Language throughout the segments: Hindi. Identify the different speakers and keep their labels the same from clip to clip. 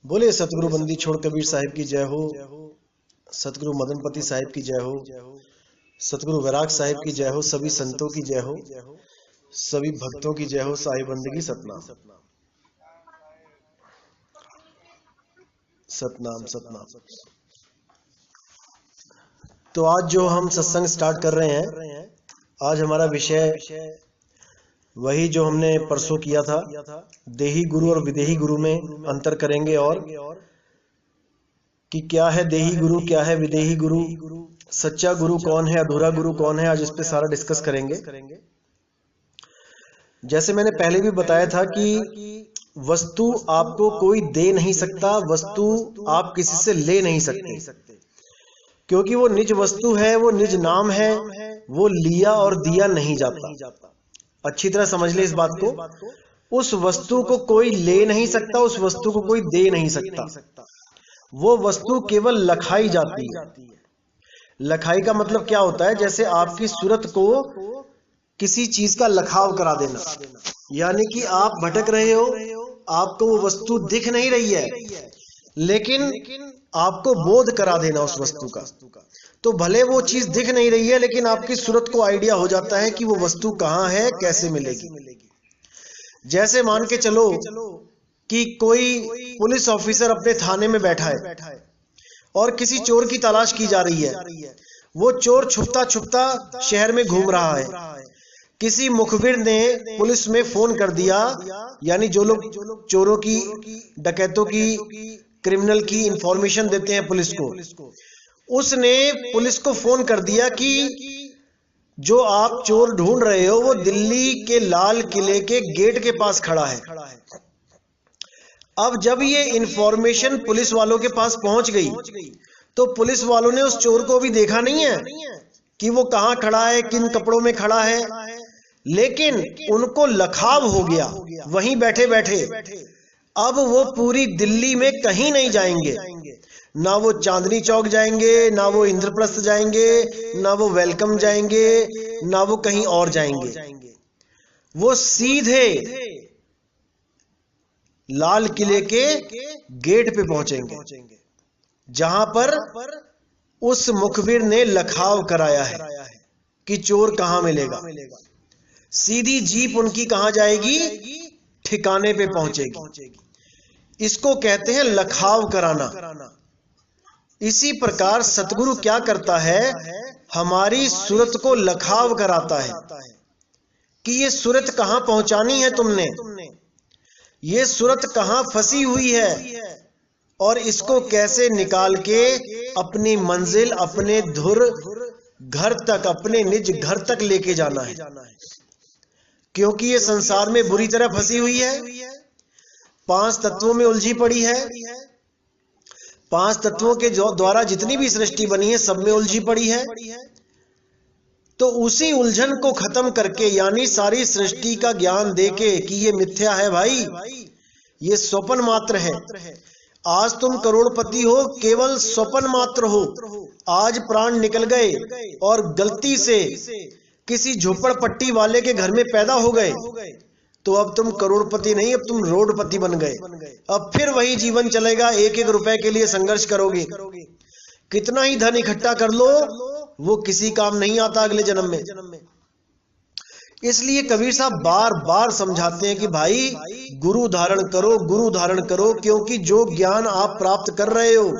Speaker 1: बोले सतगुरु बंदी छोड़ कबीर साहिब की जय हो। सतगुरु मदनपति साहिब की जय हो। सतगुरु वैराग साहिब की जय हो। सभी संतों की जय हो। सभी भक्तों की जय हो। साहिब बंदगी सतनाम सतनाम सतनाम। तो आज जो हम सत्संग स्टार्ट कर रहे हैं, आज हमारा विषय वही जो हमने परसों किया था, देही गुरु और विदेही गुरु में अंतर करेंगे और कि क्या है देही गुरु, क्या है विदेही गुरु, सच्चा गुरु कौन है, अधूरा गुरु कौन है। आज इस पे सारा डिस्कस करेंगे। जैसे मैंने पहले भी बताया था कि वस्तु आपको कोई दे नहीं सकता, वस्तु आप किसी से ले नहीं सकते, क्योंकि वो निज वस्तु है, वो निज नाम है, वो लिया और दिया नहीं जाता। अच्छी तरह समझ ले इस बात को। उस वस्तु को कोई ले नहीं सकता, उस वस्तु को कोई दे नहीं सकता। वो वस्तु केवल लखाई जाती है। लखाई का मतलब क्या होता है? जैसे आपकी सूरत को किसी चीज का लखाव करा देना, यानी कि आप भटक रहे हो, आपको वो वस्तु दिख नहीं रही है, लेकिन आपको बोध करा देना उस वस्तु का। तो भले वो चीज दिख नहीं रही है, लेकिन आपकी सूरत को आइडिया हो जाता है कि वो वस्तु कहाँ है, कैसे मिलेगी। जैसे मान के चलो कि कोई पुलिस ऑफिसर अपने थाने में बैठा है और किसी चोर की तलाश की जा रही है। वो चोर छुपता छुपता शहर में घूम रहा है। किसी मुखबिर ने पुलिस में फोन कर दिया, यानी जो लोग चोरों की, डकैतों की, क्रिमिनल की इंफॉर्मेशन देते हैं पुलिस को, उसने पुलिस को फोन कर दिया कि जो आप चोर ढूंढ रहे हो वो दिल्ली के लाल किले के गेट के पास खड़ा है। अब जब ये इंफॉर्मेशन पुलिस वालों के पास पहुंच गई, तो पुलिस वालों ने उस चोर को भी देखा नहीं है कि वो कहां खड़ा है, किन कपड़ों में खड़ा है, लेकिन उनको लखाव हो गया वहीं बैठे बैठे। अब वो पूरी दिल्ली में कहीं नहीं जाएंगे, ना वो चांदनी चौक जाएंगे, ना वो इंद्रप्रस्थ जाएंगे, ना वो वेलकम जाएंगे, ना वो कहीं और जाएंगे। वो सीधे लाल किले के गेट पे पहुंचेंगे, जहां पर उस मुखबिर ने लखाव कराया है कि चोर कहां मिलेगा। सीधी जीप उनकी कहां जाएगी? ठिकाने पे पहुंचेगी। इसको कहते हैं लखाव कराना। इसी प्रकार सतगुरु क्या करता है? हमारी सूरत को लखाव कराता है कि ये सूरत कहां पहुंचानी है तुमने, ये सूरत कहां फंसी हुई है, और इसको कैसे निकाल के अपनी मंजिल, अपने धुर घर तक, अपने निज घर तक लेके जाना है। क्योंकि ये संसार में बुरी तरह फंसी हुई है, 5 तत्वों में उलझी पड़ी है। 5 तत्वों के द्वारा जितनी भी सृष्टि बनी है, सब में उलझी पड़ी है। तो उसी उलझन को खत्म करके, यानी सारी सृष्टि का ज्ञान देके कि ये मिथ्या है भाई, ये स्वप्न मात्र है। आज तुम करोड़पति हो, केवल स्वप्न मात्र हो। आज प्राण निकल गए और गलती से किसी झोपड़पट्टी वाले के घर में पैदा हो गए, तो अब तुम करोड़पति नहीं, अब तुम रोडपति बन गए। अब फिर वही जीवन चलेगा, 1-1 रुपए के लिए संघर्ष करोगे। कितना ही धन इकट्ठा कर लो, वो किसी काम नहीं आता अगले जन्म में। इसलिए कबीर साहब बार बार समझाते हैं कि भाई गुरु धारण करो, गुरु धारण करो, क्योंकि जो ज्ञान आप प्राप्त कर रहे हो,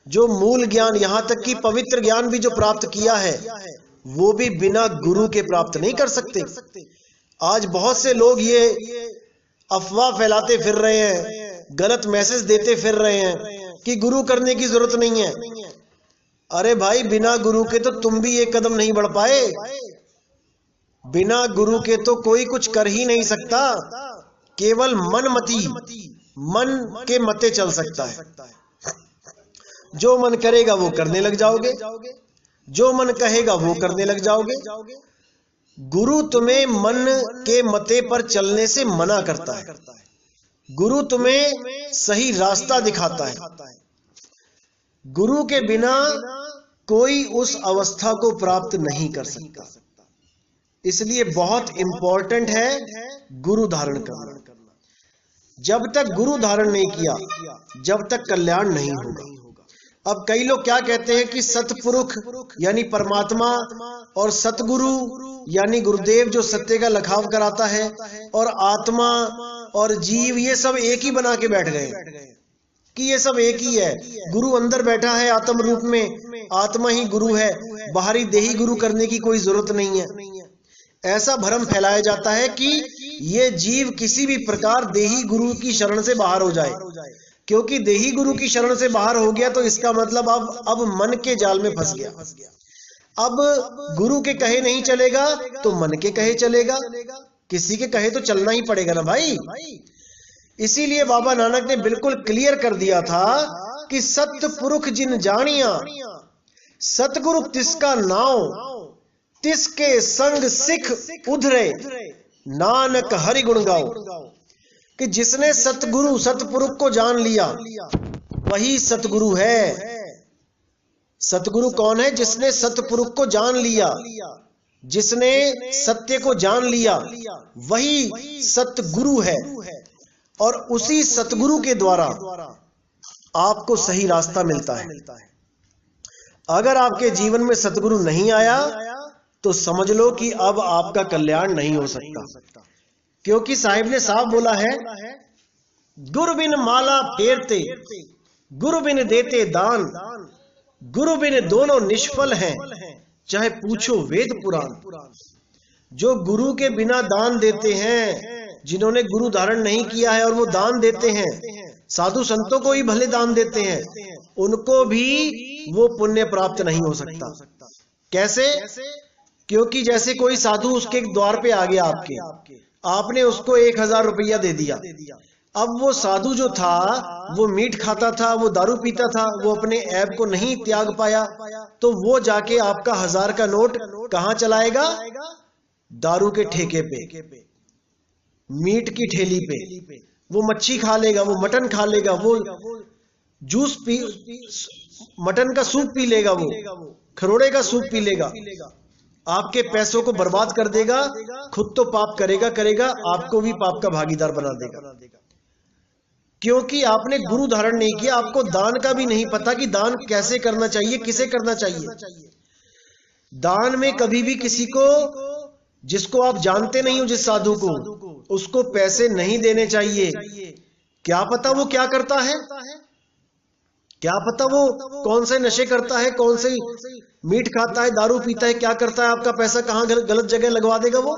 Speaker 1: जो मूल ज्ञान, यहां तक कि पवित्र ज्ञान भी जो प्राप्त किया है, वो भी बिना गुरु के प्राप्त नहीं कर सकते। आज बहुत से लोग ये अफवाह फैलाते फिर रहे हैं, गलत मैसेज देते फिर रहे हैं कि गुरु करने की जरूरत नहीं है। अरे भाई, बिना गुरु के तो तुम भी एक कदम नहीं बढ़ पाए। बिना गुरु के तो कोई कुछ कर ही नहीं सकता। केवल मन के मते चल सकता है। जो मन करेगा वो करने लग जाओगे, जो मन कहेगा वो करने लग जाओगे। गुरु तुम्हें मन के मते पर चलने से मना करता है। गुरु तुम्हें सही रास्ता दिखाता है। गुरु के बिना कोई उस अवस्था को प्राप्त नहीं कर सकता। इसलिए बहुत इंपॉर्टेंट है गुरु धारण करना। जब तक गुरु धारण नहीं किया, जब तक कल्याण नहीं होगा। अब कई लोग क्या कहते हैं कि सतपुरुष यानी परमात्मा और सतगुरु यानी गुरुदेव जो सत्य का लखाव कराता है, और आत्मा और जीव ये सब एक ही बना के बैठ गए कि ये सब एक ही है। गुरु अंदर बैठा है आत्म रूप में, आत्मा ही गुरु है, बाहरी देही गुरु करने की कोई जरूरत नहीं है। ऐसा भ्रम फैलाया जाता है कि ये जीव किसी भी प्रकार देही गुरु की शरण से बाहर हो जाए, क्योंकि देही गुरु की शरण से बाहर हो गया तो इसका मतलब अब मन के जाल में फंस गया। अब गुरु के कहे नहीं चलेगा तो मन के कहे चलेगा, किसी के कहे तो चलना ही पड़ेगा ना भाई। इसीलिए बाबा नानक ने बिल्कुल क्लियर कर दिया था कि सतपुरुष जिन जानिया, सतगुरु तिसका नाव, तिसके संग सिख उधरे, नानक हरि गुण गाओ। कि जिसने सतगुरु सतपुरुष को जान लिया वही सतगुरु है। सतगुरु कौन है? जिसने सतपुरुष को जान लिया, जिसने सत्य को जान लिया वही सतगुरु है। और उसी सतगुरु के द्वारा आपको सही रास्ता मिलता है। अगर आपके जीवन में सतगुरु नहीं आया तो समझ लो कि अब आपका कल्याण नहीं हो सकता, क्योंकि साहिब ने साफ बोला है, गुरु बिन माला फेरते, गुरु बिन देते दान, गुरु बिन दोनों निष्फल हैं, चाहे पूछो वेद पुराण। जो गुरु के बिना दान देते हैं, जिन्होंने गुरु धारण नहीं किया है और वो दान देते हैं, साधु संतों को ही भले दान देते हैं, उनको भी वो पुण्य प्राप्त नहीं हो सकता। कैसे? क्योंकि जैसे कोई साधु उसके द्वार पे आ गया आपने उसको 1000 रुपया दे दिया। अब वो साधु जो था वो मीट खाता था, वो दारू पीता था, वो अपने ऐब को नहीं त्याग पाया, तो वो जाके आपका 1000 का नोट कहां चलाएगा? दारू के ठेके पे, मीट की ठेली पे। वो मच्छी खा लेगा, वो मटन खा लेगा, वो जूस पी, मटन का सूप पी लेगा, वो खरोड़े का सूप पी लेगा, आपके पैसों को बर्बाद कर देगा। खुद तो पाप करेगा, आपको भी पाप का भागीदार बना देगा, क्योंकि आपने गुरु धारण नहीं किया। आपको दान का भी नहीं पता कि दान कैसे करना चाहिए, किसे करना चाहिए। दान में कभी भी किसी को, जिसको आप जानते नहीं हो, जिस साधु को, उसको पैसे नहीं देने चाहिए। क्या पता वो क्या करता है, क्या पता वो कौन से नशे करता है, कौन से मीट खाता है, दारू पीता है, क्या करता है, आपका पैसा कहां गलत जगह लगवा देगा वो।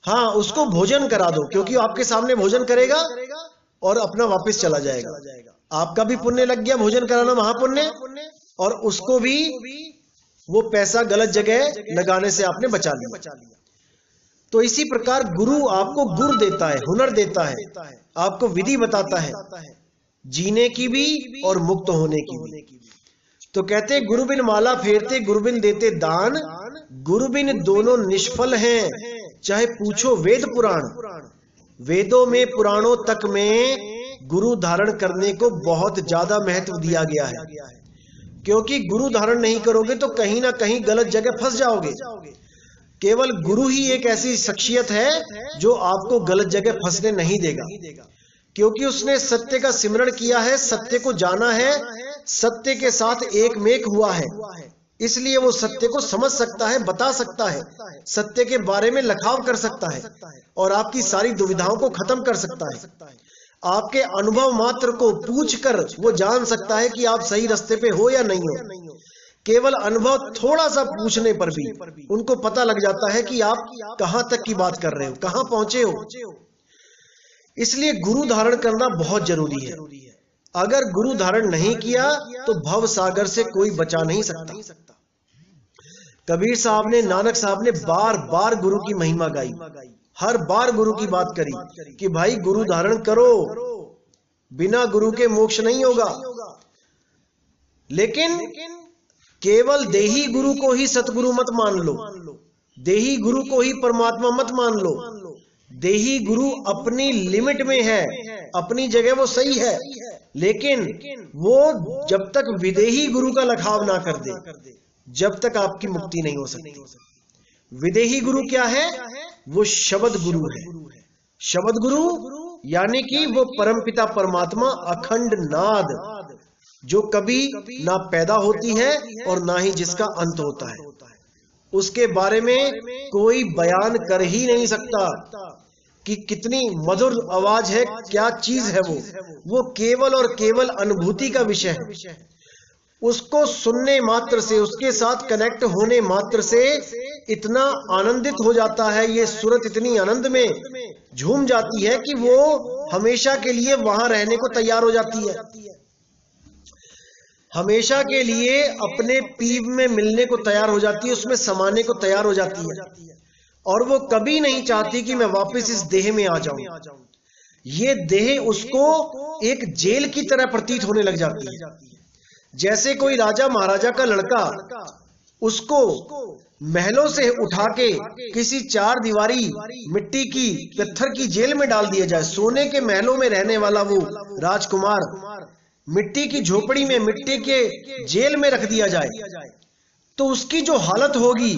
Speaker 1: हाँ, उसको भोजन करा दो, क्योंकि आपके सामने भोजन करेगा और अपना वापस चला जाएगा। आपका भी पुण्य लग गया, भोजन कराना महापुण्य, और उसको भी वो पैसा गलत जगह लगाने से आपने बचा लिया। तो इसी प्रकार गुरु आपको गुर देता है, हुनर देता है, आपको विधि बताता है जीने की भी और मुक्त होने की भी। तो कहते गुरु बिन माला फेरते, गुरु बिन देते दान, गुरु बिन दोनों निष्फल हैं, चाहे पूछो वेद पुराण। वेदों में, पुराणों तक में गुरु धारण करने को बहुत ज्यादा महत्व दिया गया है, क्योंकि गुरु धारण नहीं करोगे तो कहीं ना कहीं गलत जगह फंस जाओगे। केवल गुरु ही एक ऐसी शख्सियत है जो आपको गलत जगह फंसने नहीं देगा, क्योंकि उसने सत्य का सिमरण किया है, सत्य को जाना है, सत्य के साथ एकमेक हुआ है, इसलिए वो सत्य को समझ सकता है, बता सकता है, सत्य के बारे में लखाव कर सकता है और आपकी सारी दुविधाओं को खत्म कर सकता है। आपके अनुभव मात्र को पूछकर वो जान सकता है कि आप सही रास्ते पे हो या नहीं हो। केवल अनुभव थोड़ा सा पूछने पर भी उनको पता लग जाता है कि आप कहां तक की बात कर रहे हो, कहां पहुंचे हो। इसलिए गुरु धारण करना बहुत जरूरी है। अगर गुरु धारण नहीं किया तो भव सागर से कोई बचा नहीं सकता। कबीर साहब ने, नानक साहब ने बार बार गुरु की महिमा गाई, हर बार गुरु की बात करी कि भाई गुरु धारण करो, बिना गुरु के मोक्ष नहीं होगा। लेकिन केवल देही गुरु को ही सतगुरु मत मान लो, देही गुरु को ही परमात्मा मत मान लो। देही गुरु अपनी लिमिट में है, अपनी जगह वो सही है, लेकिन वो जब तक विदेही गुरु का लखाव ना कर दे, जब तक आपकी मुक्ति नहीं हो सकती। विदेही गुरु क्या है? वो शब्द गुरु है। शब्द गुरु यानी कि वो परमपिता परमात्मा अखंड नाद, जो कभी ना पैदा होती है और ना ही जिसका अंत होता है, उसके बारे में कोई बयान कर ही नहीं सकता कि कितनी मधुर आवाज है, क्या चीज है वो केवल और केवल अनुभूति का विषय है। उसको सुनने मात्र से, उसके साथ कनेक्ट होने मात्र से इतना आनंदित हो जाता है, ये सूरत इतनी आनंद में झूम जाती है कि वो हमेशा के लिए वहां रहने को तैयार हो जाती है, हमेशा के लिए अपने पीव में मिलने को तैयार हो जाती है, उसमें समाने को तैयार हो जाती है, और वो कभी नहीं चाहती कि मैं वापस इस देह में आ जाऊं। ये देह उसको एक जेल की तरह प्रतीत होने लग जाती है। जैसे कोई राजा महाराजा का लड़का, उसको महलों से उठा के किसी 4 दीवारी मिट्टी की पत्थर की जेल में डाल दिया जाए, सोने के महलों में रहने वाला वो राजकुमार मिट्टी की झोपड़ी में, मिट्टी के जेल में रख दिया जाए, तो उसकी जो हालत होगी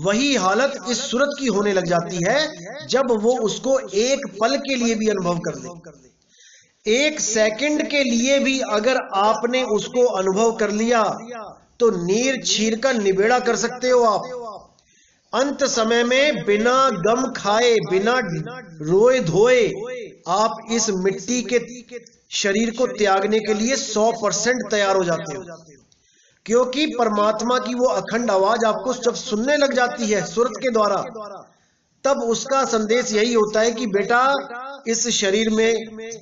Speaker 1: वही हालत इस सूरत की होने लग जाती है जब वो उसको एक पल के लिए भी अनुभव कर ले। एक सेकंड के लिए भी अगर आपने उसको अनुभव कर लिया तो नीर छीर का निबेड़ा कर सकते हो आप। अंत समय में बिना गम खाए, बिना रोए धोए आप इस मिट्टी के शरीर को त्यागने के लिए 100% तैयार हो जाते हो, क्योंकि परमात्मा की वो अखंड आवाज आपको जब सुनने लग जाती है सूरत के द्वारा, तब उसका संदेश यही होता है कि बेटा इस शरीर में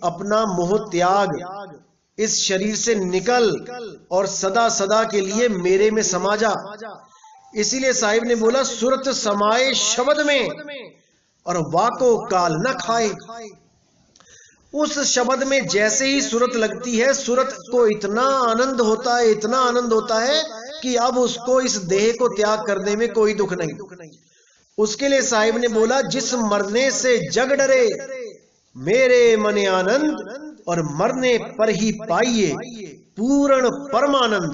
Speaker 1: अपना मोह त्याग, इस शरीर से निकल और सदा सदा के लिए मेरे में समा जा। इसीलिए साहिब ने बोला सूरत समाए शब्द में और वाको काल न खाए। उस शब्द में जैसे ही सूरत लगती है, सूरत को इतना आनंद होता है, इतना आनंद होता है कि अब उसको इस देह को त्याग करने में कोई दुख नहीं। उसके लिए साहिब ने बोला जिस मरने से जग डरे मेरे मने आनंद, और मरने पर ही पाइए पूर्ण परमानंद।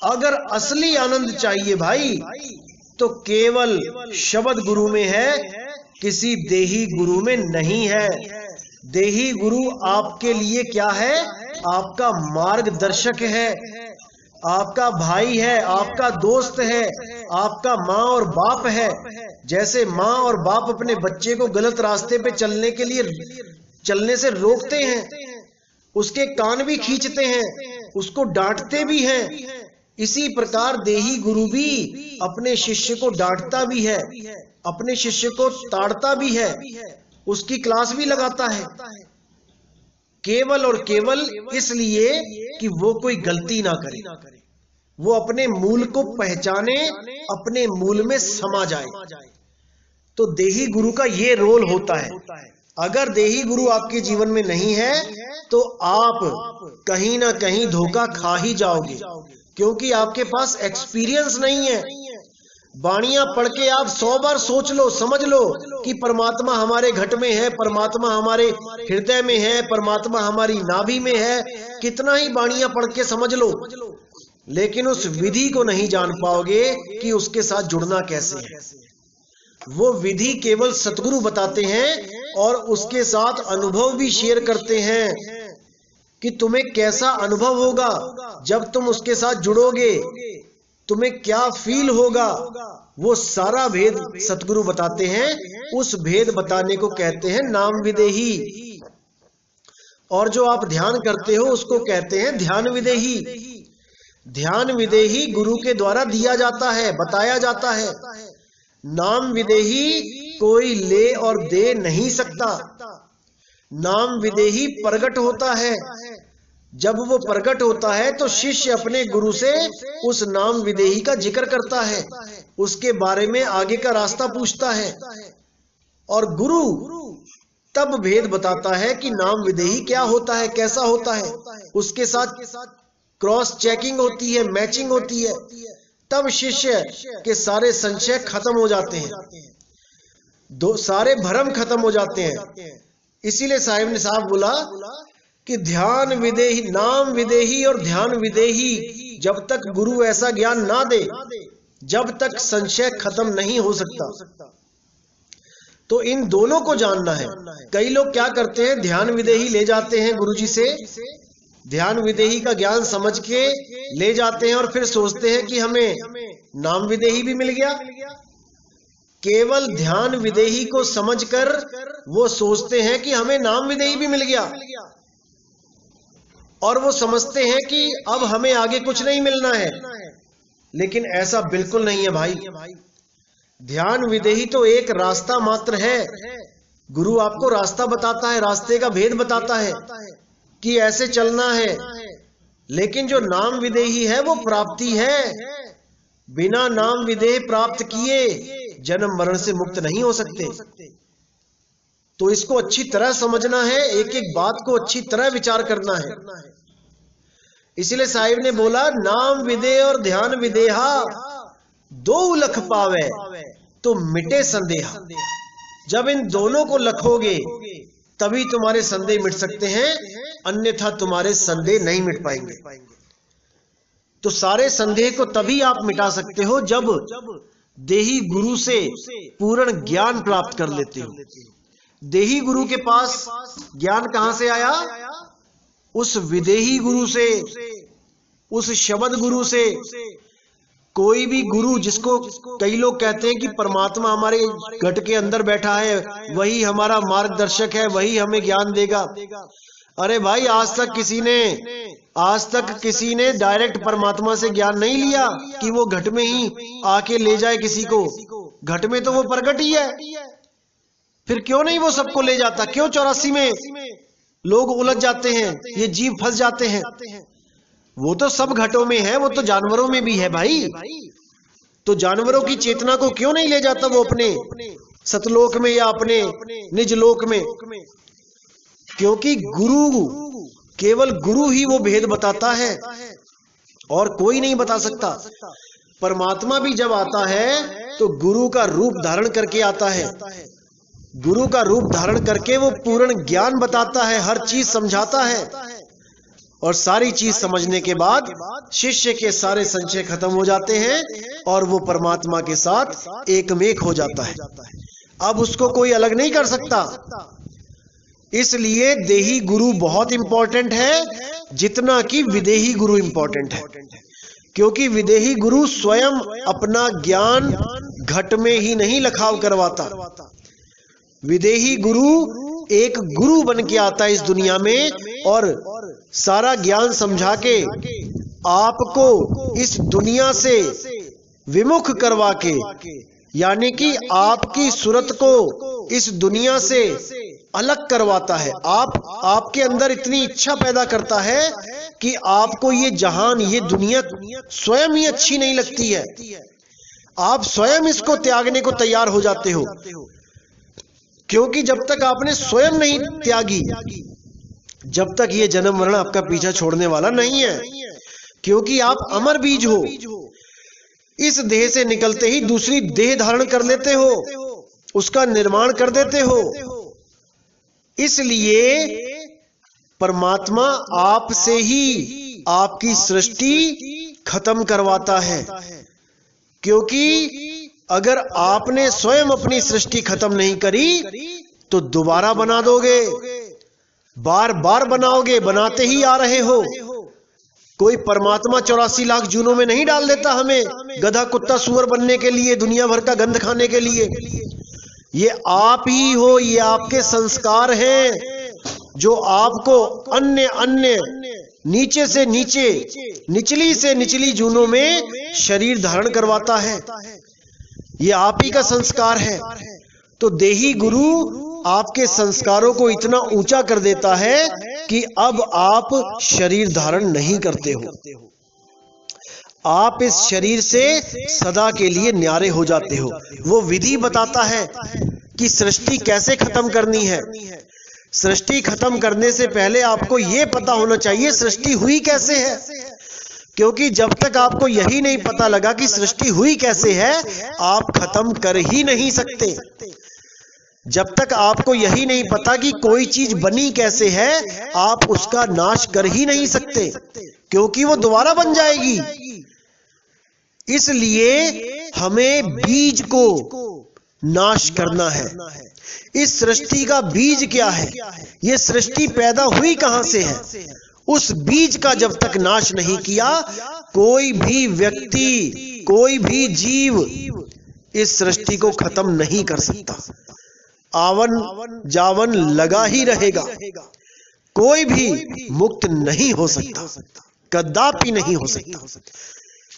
Speaker 1: अगर असली आनंद चाहिए भाई तो केवल शब्द गुरु में है, किसी देही गुरु में नहीं है। देही गुरु आपके लिए क्या है? आपका मार्गदर्शक है, आपका भाई है, आपका दोस्त है, आपका माँ और बाप है। जैसे माँ और बाप अपने बच्चे को गलत रास्ते पे चलने के लिए चलने से रोकते हैं, उसके कान भी खींचते हैं, उसको डांटते भी हैं, इसी प्रकार देही गुरु भी अपने शिष्य को डांटता भी है, अपने शिष्य को ताड़ता भी है, उसकी क्लास भी लगाता है, केवल और केवल इसलिए कि वो कोई गलती ना करे, वो अपने मूल को पहचाने, अपने मूल में समा जाए। तो देही गुरु का ये रोल होता है। अगर देही गुरु आपके जीवन में नहीं है तो आप कहीं ना कहीं धोखा खा ही जाओगे, क्योंकि आपके पास एक्सपीरियंस नहीं है। बाणियां पढ़ के आप 100 बार सोच लो, समझ लो कि परमात्मा हमारे घट में है, परमात्मा हमारे हृदय में है, परमात्मा हमारी नाभि में है, कितना ही बाणियां पढ़ के समझ लो, लेकिन उस विधि को नहीं जान पाओगे कि उसके साथ जुड़ना कैसे है। वो विधि केवल सतगुरु बताते हैं और उसके साथ अनुभव भी शेयर करते हैं कि तुम्हें कैसा अनुभव होगा जब तुम उसके साथ जुड़ोगे, तुम्हें क्या फील होगा। वो सारा भेद सतगुरु बताते हैं। उस भेद बताने को कहते हैं नाम विदेही, और जो आप ध्यान करते हो उसको कहते हैं ध्यान विदेही। ध्यान विदेही गुरु के द्वारा दिया जाता है, बताया जाता है। नाम विदेही कोई ले और दे नहीं सकता। नाम विदेही प्रगट होता है। जब वो प्रगट होता है तो शिष्य अपने गुरु से उस नाम विदेही का जिक्र करता है, उसके बारे में आगे का रास्ता पूछता है, और गुरु तब भेद बताता है कि नाम विदेही क्या होता है, कैसा होता है। उसके साथ क्रॉस चेकिंग होती है, मैचिंग होती है, तब शिष्य के सारे संशय खत्म हो जाते हैं, सारे भ्रम खत्म हो जाते हैं। इसीलिए साहिब ने साहब बोला कि ध्यान विदेही, नाम विदेही और ध्यान विदेही, जब तक गुरु ऐसा ज्ञान ना दे, जब तक संशय खत्म नहीं हो सकता। तो इन दोनों को जानना है। कई लोग क्या करते हैं, ध्यान विदेही ले जाते हैं गुरुजी से, ध्यान विदेही का ज्ञान समझ के ले जाते हैं और फिर सोचते हैं कि हमें नाम विदेही भी मिल गया। केवल ध्यान विदेही को समझकर वो सोचते हैं कि हमें नाम विदेही भी मिल गया, और वो समझते हैं कि अब हमें आगे कुछ नहीं मिलना है। लेकिन ऐसा बिल्कुल नहीं है भाई। ध्यान विदेही तो एक रास्ता मात्र है। गुरु आपको रास्ता बताता है, रास्ते का भेद बताता है कि ऐसे चलना है। लेकिन जो नाम विदेही है वो प्राप्ति है। बिना नाम विदेह प्राप्त किए जन्म मरण से मुक्त नहीं हो सकते। तो इसको अच्छी तरह समझना है, एक एक बात को अच्छी तरह विचार करना है। इसलिए साहिब ने बोला, नाम विदे और ध्यान विदेहा दो लख पावे तो मिटे संदेहा। जब इन दोनों को लखोगे तभी तुम्हारे संदेह मिट सकते हैं, अन्यथा तुम्हारे संदेह नहीं मिट पाएंगे। तो सारे संदेह को तभी आप मिटा सकते हो जब देही गुरु से पूर्ण ज्ञान प्राप्त कर लेते हो। देही गुरु के पास ज्ञान कहां से आया? उस विदेही गुरु से, उस शब्द गुरु से। कोई भी गुरु, जिसको कई लोग कहते हैं कि परमात्मा हमारे घट के अंदर बैठा है, वही हमारा मार्गदर्शक है, वही हमें ज्ञान देगा। अरे भाई, आज तक किसी ने डायरेक्ट परमात्मा से ज्ञान नहीं लिया कि वो घट में ही आके ले जाए किसी को। घट में तो वो प्रकट ही है, फिर क्यों नहीं वो सबको ले जाता? क्यों 84 में लोग उलझ जाते हैं, ये जीव फंस जाते हैं? वो तो सब घटों में है, वो तो जानवरों में भी है भाई। तो जानवरों की चेतना को क्यों नहीं ले जाता वो अपने सतलोक में या अपने निज लोक में? क्योंकि गुरु, केवल गुरु ही वो भेद बताता है और कोई नहीं बता सकता। परमात्मा भी जब आता है तो गुरु का रूप धारण करके आता है। गुरु का रूप धारण करके वो पूर्ण ज्ञान बताता है, हर चीज समझाता है, और सारी चीज समझने के बाद शिष्य के सारे संशय खत्म हो जाते हैं और वो परमात्मा के साथ एकमेक हो जाता है। अब उसको कोई अलग नहीं कर सकता। इसलिए देही गुरु बहुत इंपॉर्टेंट है, जितना कि विदेही गुरु इंपॉर्टेंट है। क्योंकि विदेही गुरु स्वयं अपना ज्ञान घट में ही नहीं लखाव करवाता। विदेही गुरु एक गुरु बन के आता है इस दुनिया में और सारा ज्ञान समझा के आपको इस दुनिया से विमुख करवा के, यानी कि आपकी सूरत को इस दुनिया से अलग करवाता है। आपके अंदर इतनी इच्छा पैदा करता है कि आपको ये जहान, ये दुनिया स्वयं ही अच्छी नहीं लगती है। आप स्वयं इसको त्यागने को तैयार हो जाते हो। क्योंकि जब तक आपने स्वयं नहीं त्यागी, जब तक ये जन्म मरण आपका पीछा छोड़ने वाला नहीं है। क्योंकि आप अमर बीज हो, इस देह से निकलते ही दूसरी देह धारण कर लेते हो, उसका निर्माण कर देते हो। इसलिए परमात्मा आपसे ही आपकी सृष्टि खत्म करवाता है। क्योंकि अगर आपने स्वयं अपनी सृष्टि खत्म नहीं करी तो दोबारा बना दोगे, बार बार बनाओगे, बनाते ही आ रहे हो। कोई परमात्मा 84 लाख जूनों में नहीं डाल देता हमें गधा कुत्ता सुअर बनने के लिए, दुनिया भर का गंध खाने के लिए। ये आप ही हो, ये आपके संस्कार हैं जो आपको अन्य नीचे से नीचे, निचली से निचली जूनों में शरीर धारण करवाता है। ये आप ही का संस्कार है। तो देही गुरु आपके संस्कारों को इतना ऊंचा कर देता है कि अब आप शरीर धारण नहीं करते हो। आप इस शरीर से सदा के लिए न्यारे हो जाते हो। वो विधि बताता है कि सृष्टि कैसे खत्म करनी है। सृष्टि खत्म करने से पहले आपको यह पता होना चाहिए सृष्टि हुई कैसे है। क्योंकि जब तक आपको यही नहीं पता लगा कि सृष्टि हुई कैसे है, आप खत्म कर ही नहीं सकते। जब तक आपको यही नहीं पता कि कोई चीज बनी कैसे है, आप उसका नाश कर ही नहीं सकते, क्योंकि वो दोबारा बन जाएगी। इसलिए हमें बीज को नाश करना है। इस सृष्टि का बीज क्या है, ये सृष्टि पैदा हुई कहां से है, उस बीज का जब तक नाश नहीं किया कोई भी व्यक्ति, कोई भी जीव इस सृष्टि को खत्म नहीं कर सकता। आवन जावन लगा ही रहेगा, कोई भी मुक्त नहीं हो सकता, कदापि नहीं हो सकता।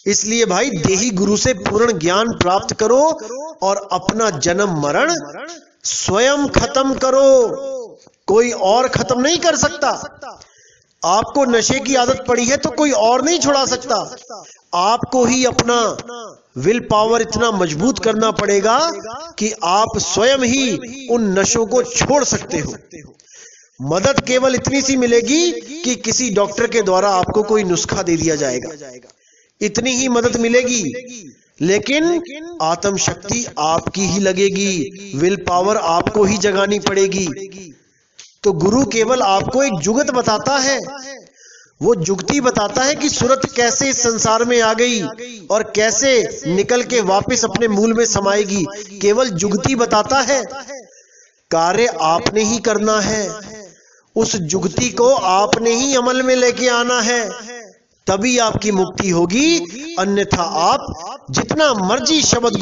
Speaker 1: इसलिए भाई देही गुरु से पूर्ण ज्ञान प्राप्त करो और अपना जन्म मरण स्वयं खत्म करो, कोई और खत्म नहीं कर सकता। आपको नशे की आदत पड़ी है तो कोई और नहीं छुड़ा सकता, आपको ही अपना विल पावर इतना मजबूत करना पड़ेगा कि आप स्वयं ही उन नशों को छोड़ सकते हो। मदद केवल इतनी सी मिलेगी कि किसी डॉक्टर के द्वारा आपको कोई नुस्खा दे दिया जाएगा, इतनी ही मदद मिलेगी, लेकिन आत्म शक्ति आपकी ही लगेगी, विल पावर आपको ही जगानी पड़ेगी। तो गुरु केवल आपको एक जुगत बताता है, वो जुगती बताता है कि सूरत कैसे इस संसार में आ गई और कैसे निकल के वापस अपने मूल में समाएगी, केवल जुगती बताता है। कार्य आपने ही करना है, उस जुगती को आपने ही अमल में लेके आना है, तभी आपकी मुक्ति होगी। अन्यथा आप जितना मर्जी शब्द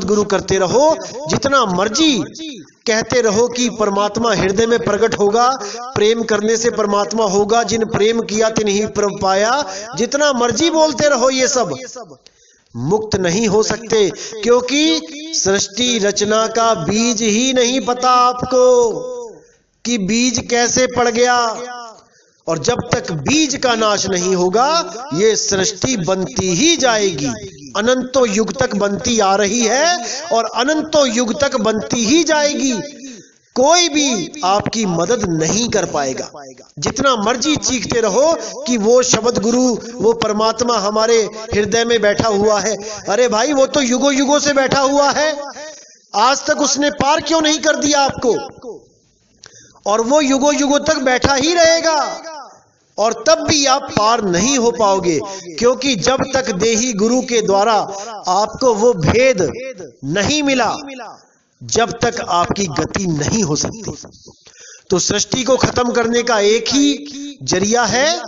Speaker 1: गुरु करते रहो, जितना मर्जी कहते रहो कि परमात्मा हृदय में प्रकट होगा, प्रेम करने से परमात्मा होगा, जिन प्रेम किया तिन्हीं प्रभ पाया, जितना मर्जी बोलते रहो, ये सब मुक्त नहीं हो सकते, क्योंकि सृष्टि रचना का बीज ही नहीं पता आपको कि बीज कैसे पड़ गया। और जब तक बीज का नाश नहीं होगा ये सृष्टि बनती ही जाएगी, अनंतों युग तक बनती आ रही है और अनंतों युग तक बनती ही जाएगी। कोई भी आपकी मदद नहीं कर पाएगा, जितना मर्जी चीखते रहो कि वो शब्द गुरु, वो परमात्मा हमारे हृदय में बैठा हुआ है। अरे भाई वो तो युगों युगों से बैठा हुआ है, आज तक उसने पार क्यों नहीं कर दिया आपको, और वो युगों युगों तक बैठा ही रहेगा, और तब भी आप पार नहीं हो पाओगे, क्योंकि जब तक देही गुरु के द्वारा आपको वो भेद नहीं मिला, जब तक आपकी गति नहीं हो सकती। तो सृष्टि को खत्म करने का एक ही जरिया है,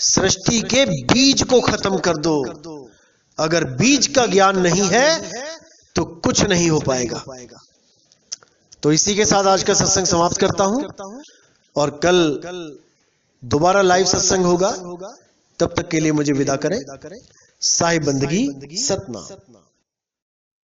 Speaker 1: सृष्टि के बीज को खत्म कर दो। अगर बीज का ज्ञान नहीं है तो कुछ नहीं हो पाएगा। तो इसी के साथ आज का सत्संग समाप्त करता हूं, और कल दोबारा लाइव सत्संग होगा, तब तक के लिए मुझे विदा करें। साहिब बंदगी सतना।